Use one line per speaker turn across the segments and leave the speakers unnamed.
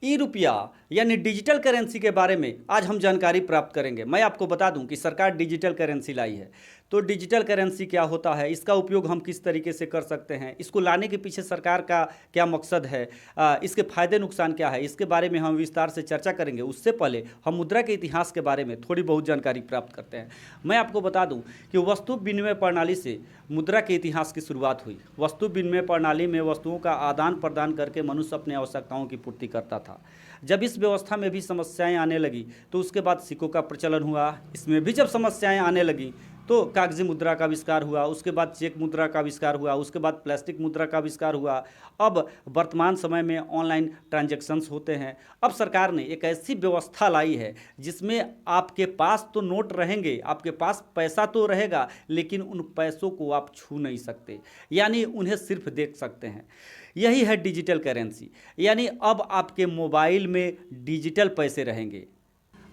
ई रुपया यानी digital currency के बारे में आज हम जानकारी प्राप्त करेंगे। मैं आपको बता दूं कि सरकार डिजिटल करेंसी लाई है। तो डिजिटल करेंसी क्या होता है, इसका उपयोग हम किस तरीके से कर सकते हैं, इसको लाने के पीछे सरकार का क्या मकसद है, इसके फायदे नुकसान क्या है, इसके बारे में हम विस्तार से चर्चा करेंगे। उससे पहले हम मुद्रा के इतिहास के बारे में थोड़ी बहुत जानकारी प्राप्त करते हैं। मैं आपको बता दूं कि वस्तु विनिमय प्रणाली से मुद्रा के इतिहास की शुरुआत हुई। वस्तु विनिमय प्रणाली में वस्तुओं का आदान प्रदान करके मनुष्य अपनी आवश्यकताओं की पूर्ति करता था। जब इस व्यवस्था में भी समस्याएं आने लगी तो उसके बाद सिक्कों का प्रचलन हुआ। इसमें भी जब समस्याएं आने लगी तो कागजी मुद्रा का आविष्कार हुआ, उसके बाद चेक मुद्रा का आविष्कार हुआ, उसके बाद प्लास्टिक मुद्रा का आविष्कार हुआ। अब वर्तमान समय में ऑनलाइन ट्रांजैक्शंस होते हैं। अब सरकार ने एक ऐसी व्यवस्था लाई है जिसमें आपके पास तो नोट रहेंगे, आपके पास पैसा तो रहेगा, लेकिन उन पैसों को आप छू नहीं सकते, यानी उन्हें सिर्फ देख सकते हैं। यही है डिजिटल करेंसी, यानी अब आपके मोबाइल में डिजिटल पैसे रहेंगे।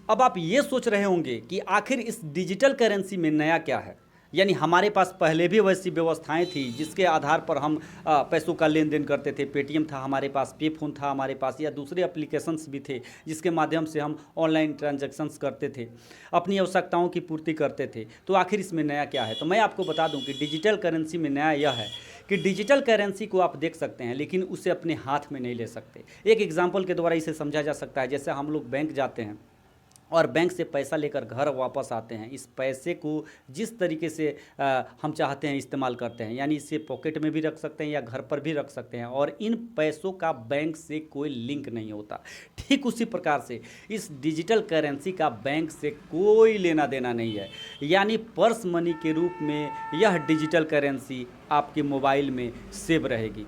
अब आप ये सोच रहे होंगे कि आखिर इस डिजिटल करेंसी में नया क्या है, यानी हमारे पास पहले भी वैसी व्यवस्थाएं थी जिसके आधार पर हम पैसों का लेन देन करते थे। पेटीएम था हमारे पास, पे फोन था हमारे पास, या दूसरे एप्लीकेशंस भी थे जिसके माध्यम से हम ऑनलाइन ट्रांजैक्शंस करते थे, अपनी आवश्यकताओं की पूर्ति करते थे। तो आखिर इसमें नया क्या है? तो मैं आपको बता दूं कि डिजिटल करेंसी में नया यह है कि डिजिटल करेंसी को आप देख सकते हैं लेकिन उसे अपने हाथ में नहीं ले सकते। एक एग्जाम्पल के द्वारा इसे समझा जा सकता है। जैसे हम लोग बैंक जाते हैं और बैंक से पैसा लेकर घर वापस आते हैं। इस पैसे को जिस तरीके से हम चाहते हैं इस्तेमाल करते हैं, यानी इसे पॉकेट में भी रख सकते हैं या घर पर भी रख सकते हैं, और इन पैसों का बैंक से कोई लिंक नहीं होता। ठीक उसी प्रकार से इस डिजिटल करेंसी का बैंक से कोई लेना देना नहीं है, यानी पर्स मनी के रूप में यह डिजिटल करेंसी आपके मोबाइल में सेव रहेगी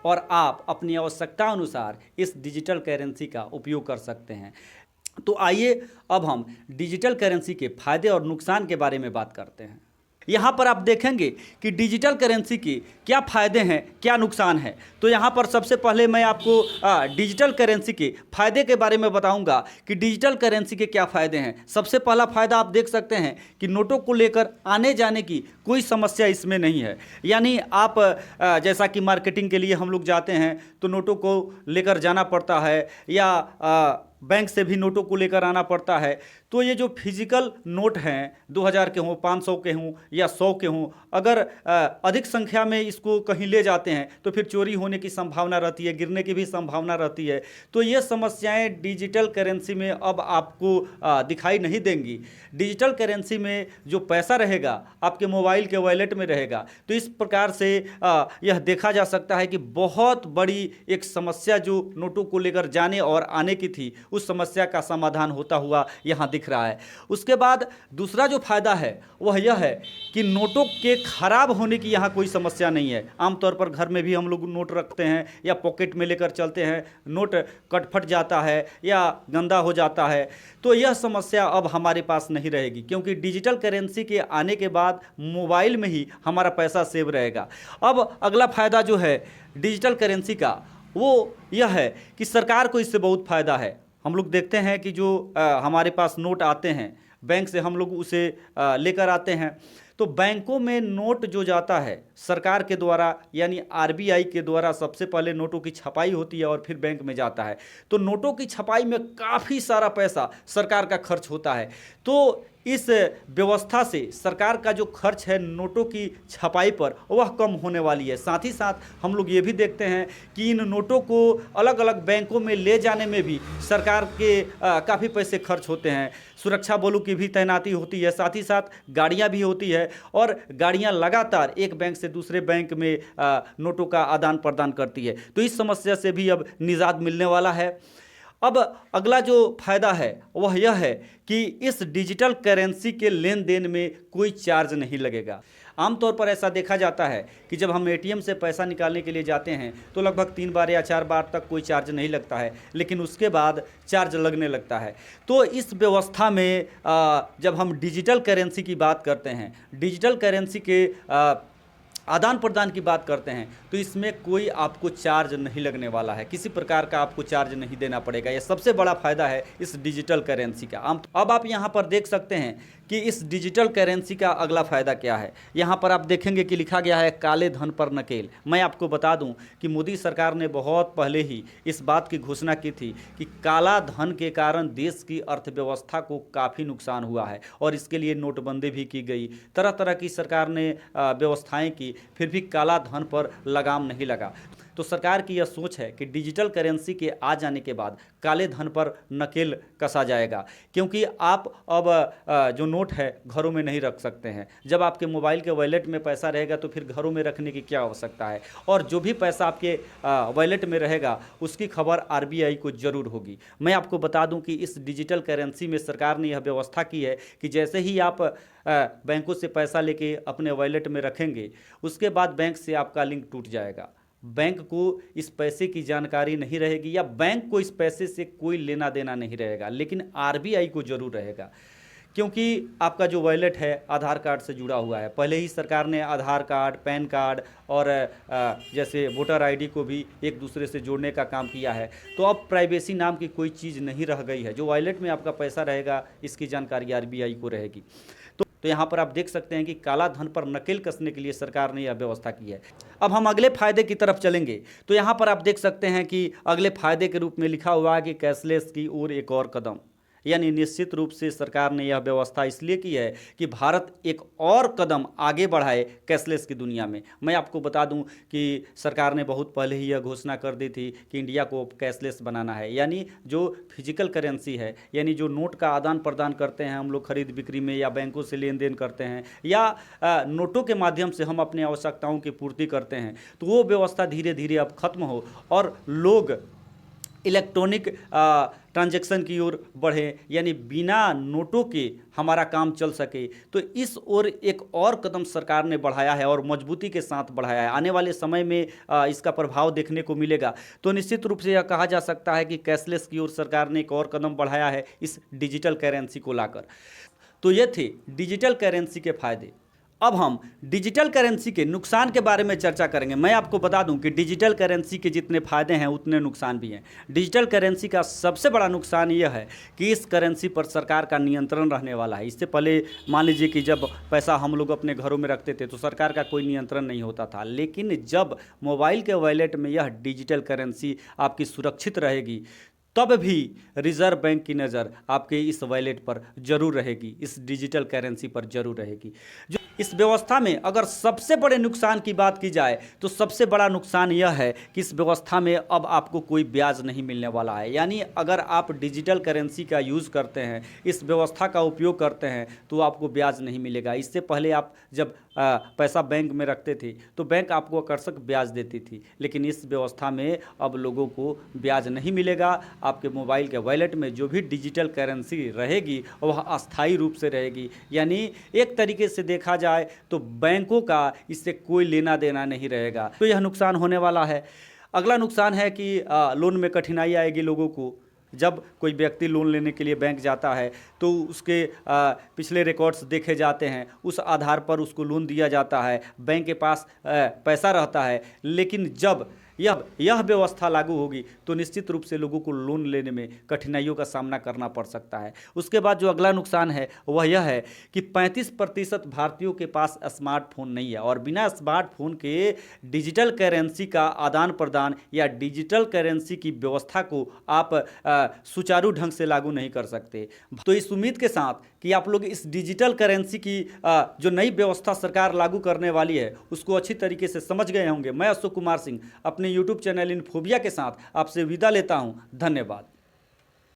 और आप अपनी आवश्यकता अनुसार इस डिजिटल करेंसी का उपयोग कर सकते हैं। तो आइए अब हम डिजिटल करेंसी के फायदे और नुकसान के बारे में बात करते हैं। यहाँ पर आप देखेंगे कि डिजिटल करेंसी के क्या फ़ायदे हैं, क्या नुकसान है। तो यहाँ पर सबसे पहले मैं आपको डिजिटल करेंसी के फ़ायदे के बारे में बताऊंगा कि डिजिटल करेंसी के क्या फ़ायदे हैं। सबसे पहला फ़ायदा आप देख सकते हैं कि नोटों को लेकर आने जाने की कोई समस्या इसमें नहीं है। यानी आप जैसा कि मार्केटिंग के लिए हम लोग जाते हैं तो नोटों को लेकर जाना पड़ता है, या बैंक से भी नोटों को लेकर आना पड़ता है। तो ये जो फिजिकल नोट हैं, 2000 के हों, 500 के हों या 100 के हों, अगर अधिक संख्या में इसको कहीं ले जाते हैं तो फिर चोरी होने की संभावना रहती है, गिरने की भी संभावना रहती है। तो ये समस्याएं डिजिटल करेंसी में अब आपको दिखाई नहीं देंगी। डिजिटल करेंसी में जो पैसा रहेगा आपके मोबाइल के वॉलेट में रहेगा। तो इस प्रकार से यह देखा जा सकता है कि बहुत बड़ी एक समस्या जो नोटों को लेकर जाने और आने की थी, उस समस्या का समाधान होता हुआ यहाँ दिख रहा है। उसके बाद दूसरा जो फायदा है वह यह है कि नोटों के खराब होने की यहाँ कोई समस्या नहीं है। आमतौर पर घर में भी हम लोग नोट रखते हैं या पॉकेट में लेकर चलते हैं, नोट कट फट जाता है या गंदा हो जाता है। तो यह समस्या अब हमारे पास नहीं रहेगी, क्योंकि डिजिटल करेंसी के आने के बाद मोबाइल में ही हमारा पैसा सेव रहेगा। अब अगला फायदा जो है डिजिटल करेंसी का वो यह है कि सरकार को इससे बहुत फायदा है। हम लोग देखते हैं कि जो हमारे पास नोट आते हैं बैंक से, हम लोग उसे लेकर आते हैं। तो बैंकों में नोट जो जाता है सरकार के द्वारा, यानी आरबीआई के द्वारा सबसे पहले नोटों की छपाई होती है और फिर बैंक में जाता है। तो नोटों की छपाई में काफ़ी सारा पैसा सरकार का खर्च होता है। तो इस व्यवस्था से सरकार का जो खर्च है नोटों की छपाई पर वह कम होने वाली है। साथ ही साथ हम लोग ये भी देखते हैं कि इन नोटों को अलग अलग बैंकों में ले जाने में भी सरकार के काफ़ी पैसे खर्च होते हैं। सुरक्षा बलों की भी तैनाती होती है, साथ ही साथ गाड़ियाँ भी होती है, और गाड़ियाँ लगातार एक बैंक से दूसरे बैंक में नोटों का आदान प्रदान करती है। तो इस समस्या से भी अब निजात मिलने वाला है। अब अगला जो फायदा है वह यह है कि इस डिजिटल करेंसी के लेन देन में कोई चार्ज नहीं लगेगा। आमतौर पर ऐसा देखा जाता है कि जब हम एटीएम से पैसा निकालने के लिए जाते हैं तो लगभग 3 बार या 4 बार तक कोई चार्ज नहीं लगता है, लेकिन उसके बाद चार्ज लगने लगता है। तो इस व्यवस्था में जब हम डिजिटल करेंसी की बात करते हैं, डिजिटल करेंसी के आदान प्रदान की बात करते हैं, तो इसमें कोई आपको चार्ज नहीं लगने वाला है, किसी प्रकार का आपको चार्ज नहीं देना पड़ेगा। यह सबसे बड़ा फायदा है इस डिजिटल करेंसी का। अब आप यहाँ पर देख सकते हैं कि इस डिजिटल करेंसी का अगला फ़ायदा क्या है। यहाँ पर आप देखेंगे कि लिखा गया है काले धन पर नकेल। मैं आपको बता दूं कि मोदी सरकार ने बहुत पहले ही इस बात की घोषणा की थी कि काला धन के कारण देश की अर्थव्यवस्था को काफ़ी नुकसान हुआ है और इसके लिए नोटबंदी भी की गई, तरह तरह की सरकार ने व्यवस्थाएं की, फिर भी काला धन पर लगाम नहीं लगा। तो सरकार की यह सोच है कि डिजिटल करेंसी के आ जाने के बाद काले धन पर नकेल कसा जाएगा, क्योंकि आप अब जो नोट है घरों में नहीं रख सकते हैं। जब आपके मोबाइल के वॉलेट में पैसा रहेगा तो फिर घरों में रखने की क्या आवश्यकता है, और जो भी पैसा आपके वॉलेट में रहेगा उसकी खबर आरबीआई को जरूर होगी। मैं आपको बता दूं कि इस डिजिटल करेंसी में सरकार ने यह व्यवस्था की है कि जैसे ही आप बैंकों से पैसा लेके अपने वॉलेट में रखेंगे, उसके बाद बैंक से आपका लिंक टूट जाएगा। बैंक को इस पैसे की जानकारी नहीं रहेगी या बैंक को इस पैसे से कोई लेना देना नहीं रहेगा, लेकिन आरबीआई को जरूर रहेगा, क्योंकि आपका जो वॉलेट है आधार कार्ड से जुड़ा हुआ है। पहले ही सरकार ने आधार कार्ड, पैन कार्ड और जैसे वोटर आईडी को भी एक दूसरे से जोड़ने का काम किया है। तो अब प्राइवेसी नाम की कोई चीज़ नहीं रह गई है। जो वॉलेट में आपका पैसा रहेगा इसकी जानकारी आरबीआई को रहेगी। तो यहाँ पर आप देख सकते हैं कि काला धन पर नकेल कसने के लिए सरकार ने यह व्यवस्था की है। अब हम अगले फायदे की तरफ चलेंगे तो यहाँ पर आप देख सकते हैं कि अगले फायदे के रूप में लिखा हुआ है कि कैशलेस की ओर एक और कदम। यानी निश्चित रूप से सरकार ने यह व्यवस्था इसलिए की है कि भारत एक और कदम आगे बढ़ाए कैशलेस की दुनिया में। मैं आपको बता दूं कि सरकार ने बहुत पहले ही यह घोषणा कर दी थी कि इंडिया को कैशलेस बनाना है, यानी जो फिजिकल करेंसी है, यानी जो नोट का आदान प्रदान करते हैं हम लोग खरीद बिक्री में या बैंकों से लेन देन करते हैं या नोटों के माध्यम से हम अपने आवश्यकताओं की पूर्ति करते हैं, तो वो व्यवस्था धीरे धीरे अब खत्म हो और लोग इलेक्ट्रॉनिक ट्रांजैक्शन की ओर बढ़े, यानी बिना नोटों के हमारा काम चल सके। तो इस ओर एक और कदम सरकार ने बढ़ाया है और मजबूती के साथ बढ़ाया है। आने वाले समय में इसका प्रभाव देखने को मिलेगा। तो निश्चित रूप से यह कहा जा सकता है कि कैशलेस की ओर सरकार ने एक और कदम बढ़ाया है इस डिजिटल करेंसी को लाकर। तो ये थे डिजिटल करेंसी के फायदे। अब हम डिजिटल करेंसी के नुकसान के बारे में चर्चा करेंगे। मैं आपको बता दूं कि डिजिटल करेंसी के जितने फायदे हैं उतने नुकसान भी हैं। डिजिटल करेंसी का सबसे बड़ा नुकसान यह है कि इस करेंसी पर सरकार का नियंत्रण रहने वाला है। इससे पहले मान लीजिए कि जब पैसा हम लोग अपने घरों में रखते थे तो सरकार का कोई नियंत्रण नहीं होता था, लेकिन जब मोबाइल के वॉलेट में यह डिजिटल करेंसी आपकी सुरक्षित रहेगी तब भी रिजर्व बैंक की नज़र आपके इस वॉलेट पर जरूर रहेगी, इस डिजिटल करेंसी पर जरूर रहेगी। जो इस व्यवस्था में अगर सबसे बड़े नुकसान की बात की जाए तो सबसे बड़ा नुकसान यह है कि इस व्यवस्था में अब आपको कोई ब्याज नहीं मिलने वाला है। यानी अगर आप डिजिटल करेंसी का यूज़ करते हैं, इस व्यवस्था का उपयोग करते हैं, तो आपको ब्याज नहीं मिलेगा। इससे पहले आप जब पैसा बैंक में रखते थे तो बैंक आपको आकर्षक ब्याज देती थी, लेकिन इस व्यवस्था में अब लोगों को ब्याज नहीं मिलेगा। आपके मोबाइल के वॉलेट में जो भी डिजिटल करेंसी रहेगी वह अस्थायी रूप से रहेगी। यानी एक तरीके से देखा जाए तो बैंकों का इससे कोई लेना देना नहीं रहेगा। तो यह नुकसान होने वाला है। अगला नुकसान है कि लोन में कठिनाई आएगी लोगों को। जब कोई व्यक्ति लोन लेने के लिए बैंक जाता है तो उसके पिछले रिकॉर्ड्स देखे जाते हैं, उस आधार पर उसको लोन दिया जाता है, बैंक के पास पैसा रहता है। लेकिन जब यह व्यवस्था लागू होगी तो निश्चित रूप से लोगों को लोन लेने में कठिनाइयों का सामना करना पड़ सकता है। उसके बाद जो अगला नुकसान है वह यह है कि 35% भारतीयों के पास स्मार्टफोन नहीं है और बिना स्मार्टफोन के डिजिटल करेंसी का आदान प्रदान या डिजिटल करेंसी की व्यवस्था को आप सुचारू ढंग से लागू नहीं कर सकते। तो इस उम्मीद के साथ कि आप लोग इस डिजिटल करेंसी की जो नई व्यवस्था सरकार लागू करने वाली है उसको अच्छी तरीके से समझ गए होंगे। मैं अशोक कुमार सिंह अपने YouTube चैनल इन्फोबिया के साथ आपसे विदा लेता हूं। धन्यवाद।